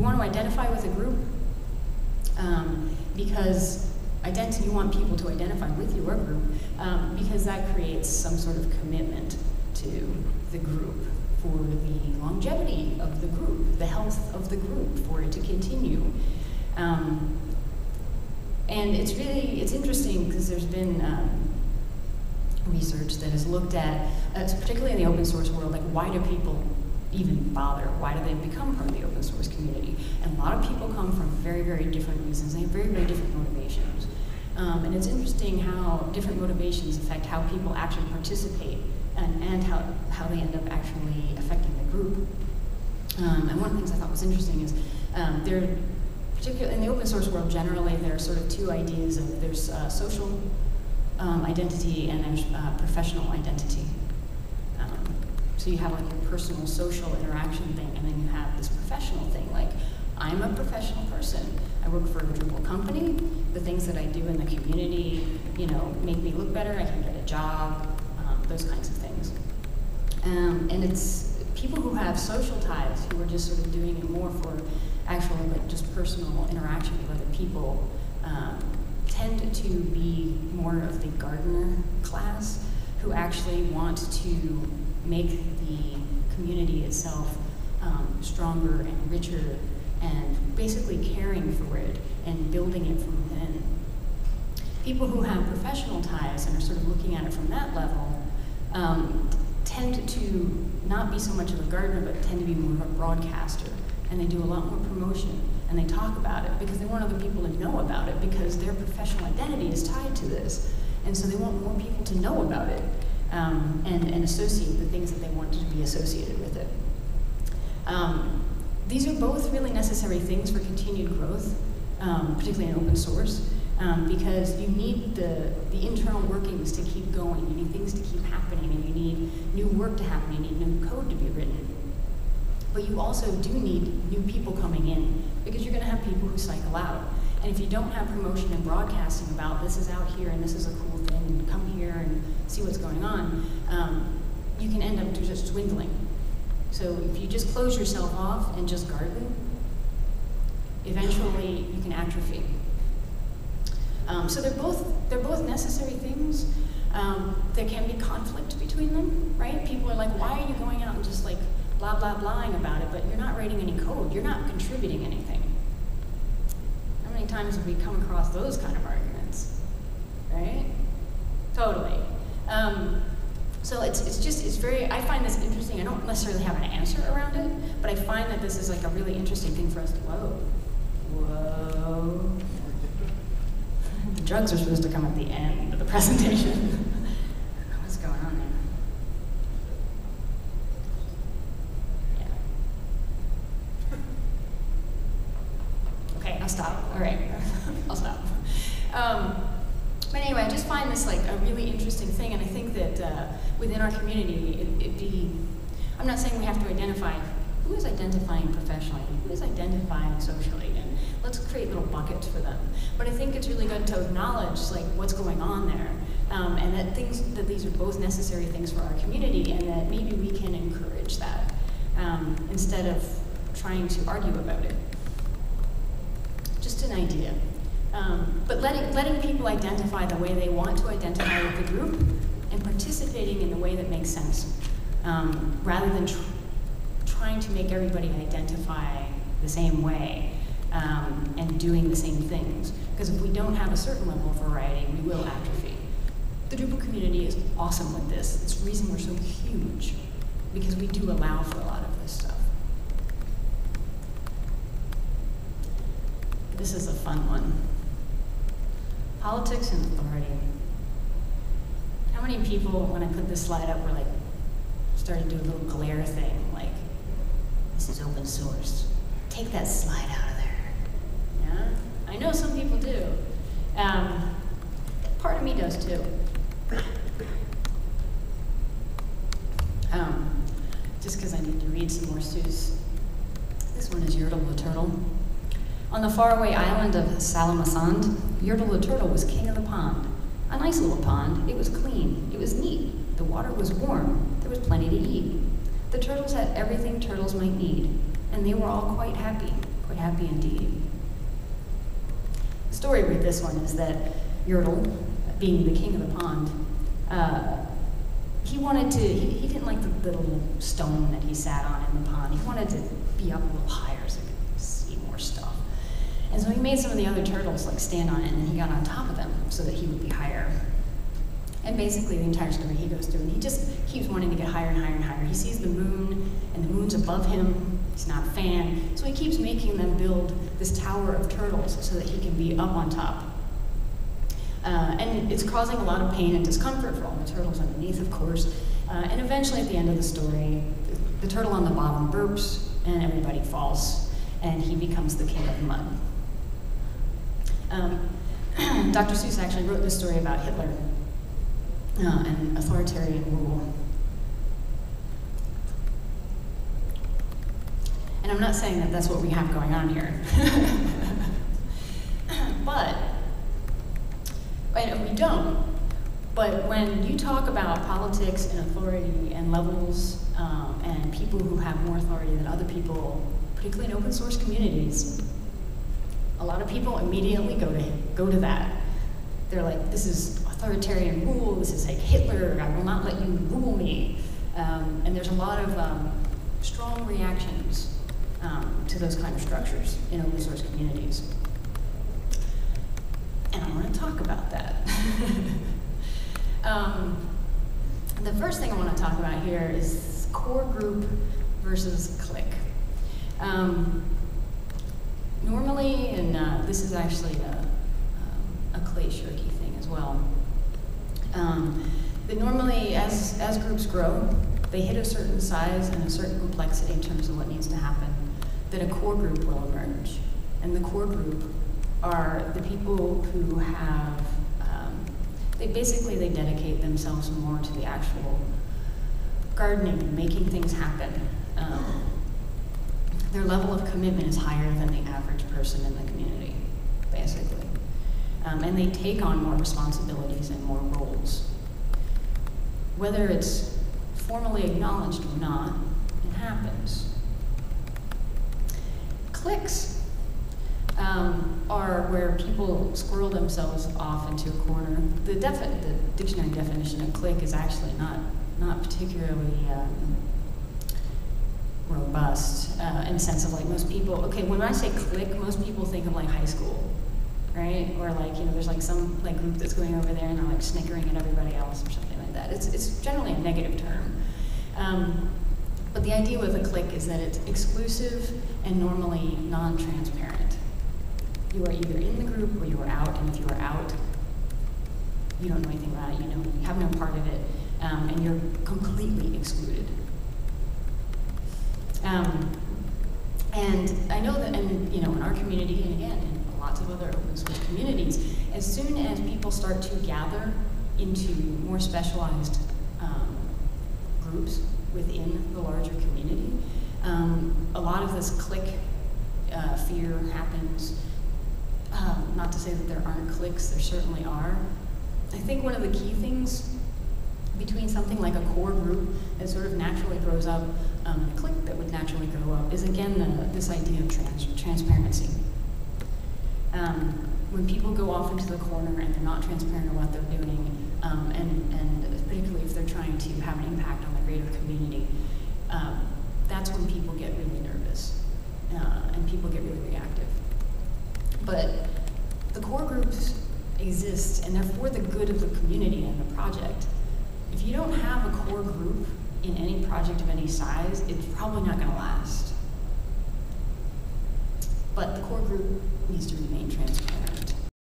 want to identify with a group because you want people to identify with your group because that creates some sort of commitment to the group for the longevity of the group, the health of the group, for it to continue. And it's interesting because there's been research that has looked at, particularly in the open source world, like why do people even bother? Why do they become part of the open source community? And a lot of people come from very, very different reasons. They have very, very different motivations. And it's interesting how different motivations affect how people actually participate and how they end up actually affecting the group. And one of the things I thought was interesting is particularly in the open source world generally, there are sort of two ideas of there's social identity and there's professional identity. So you have like your personal social interaction thing, and then you have this professional thing, like I'm a professional person. I work for a Drupal company. The things that I do in the community, make me look better. I can get a job, those kinds of things. And it's people who have social ties, who are just sort of doing it more for actual, like just personal interaction with other people, tend to be more of the gardener class, who actually want to make the community itself stronger and richer, and basically caring for it and building it from within. People who have professional ties and are sort of looking at it from that level tend to not be so much of a gardener, but tend to be more of a broadcaster. And they do a lot more promotion, and they talk about it because they want other people to know about it, because their professional identity is tied to this. And so they want more people to know about it and associate the things that they want to be associated with it. These are both really necessary things for continued growth, particularly in open source, because you need the internal workings to keep going. You need things to keep happening, and you need new work to happen. You need new code to be written. But you also do need new people coming in, because you're going to have people who cycle out. And if you don't have promotion and broadcasting about this is out here and this is a cool thing and come here and see what's going on, you can end up just dwindling. So if you just close yourself off and just garden, eventually you can atrophy. So they're both necessary things. There can be conflict between them, right? People are like, why are you going out and just like blah, blah, blahing about it, but you're not writing any code. You're not contributing anything. How many times have we come across those kind of arguments, right? Totally. So it's very, I find this interesting. I don't necessarily have an answer around it, but I find that this is like a really interesting thing for us to, whoa. The drugs are supposed to come at the end of the presentation. What's going on there? Yeah. Okay, I'll stop. All right, I'll stop. But anyway, I just find this like a really interesting thing, and I think that within our community, I'm not saying we have to identify who is identifying professionally and who is identifying socially, and let's create little buckets for them. But I think it's really good to acknowledge like what's going on there, and that these are both necessary things for our community, and that maybe we can encourage that instead of trying to argue about it. Just an idea. But letting people identify the way they want to identify with the group, and participating in the way that makes sense, rather than trying to make everybody identify the same way and doing the same things. Because if we don't have a certain level of variety, we will atrophy. The Drupal community is awesome with this. It's the reason we're so huge, because we do allow for a lot of this stuff. This is a fun one. Politics and authority. How many people, when I put this slide up, were like, started to do a little glare thing, like, this is open source. Take that slide out of there. Yeah? I know some people do. Part of me does too. Just because I need to read some more Seuss. This one is Yertle the Turtle. On the faraway island of Salamasand, Yertle the Turtle was king of the pond. A nice little pond. It was clean. It was neat. The water was warm. There was plenty to eat. The turtles had everything turtles might need. and they were all quite happy indeed. The story with this one is that Yertle, being the king of the pond, he didn't like the little stone that he sat on in the pond. He wanted to be up a little higher so he could see more stuff. And so he made some of the other turtles like stand on it, and then he got on top of them so that he would be higher. And basically the entire story he goes through, and he just keeps wanting to get higher and higher and higher. He sees the moon, and the moon's above him. He's not a fan, so he keeps making them build this tower of turtles so that he can be up on top. And it's causing a lot of pain and discomfort for all the turtles underneath, of course. And eventually, at the end of the story, the turtle on the bottom burps, and everybody falls, and he becomes the king of mud. Dr. Seuss actually wrote this story about Hitler and authoritarian rule. And I'm not saying that that's what we have going on here. And we don't. But when you talk about politics and authority and levels and people who have more authority than other people, particularly in open source communities, a lot of people immediately go to that. They're like, this is authoritarian rule, this is like Hitler, I will not let you rule me. And there's a lot of strong reactions to those kind of structures in open source communities. And I want to talk about that. The first thing I want to talk about here is core group versus clique. Normally, and this is actually a clay shirky thing as well, that normally as groups grow, they hit a certain size and a certain complexity in terms of what needs to happen, that a core group will emerge. And the core group are the people who have, they dedicate themselves more to the actual gardening and making things happen. Their level of commitment is higher than the average person in the community, basically. And they take on more responsibilities and more roles. Whether it's formally acknowledged or not, it happens. Cliques are where people squirrel themselves off into a corner. The dictionary definition of clique is actually not particularly robust in the sense of like most people, okay, when I say clique, most people think of like high school, right? Or like, there's like some like group that's going over there and they're like snickering at everybody else or something like that. It's generally a negative term. But the idea with a clique is that it's exclusive and normally non-transparent. You are either in the group or you are out, and if you are out, you don't know anything about it, you have no part of it, and you're completely excluded. And I know that, in our community, and again, in lots of other open source communities, as soon as people start to gather into more specialized groups within the larger community, a lot of this clique fear happens. Not to say that there aren't cliques, there certainly are. I think one of the key things between something like a core group that sort of naturally grows up, and a clique that would naturally grow up, is again this idea of transparency. When people go off into the corner and they're not transparent on what they're doing, and particularly if they're trying to have an impact on the greater community, that's when people get really nervous and people get really reactive. But the core groups exist, and they're for the good of the community and the project. If you don't have a core group in any project of any size, it's probably not going to last. But the core group needs to remain transparent.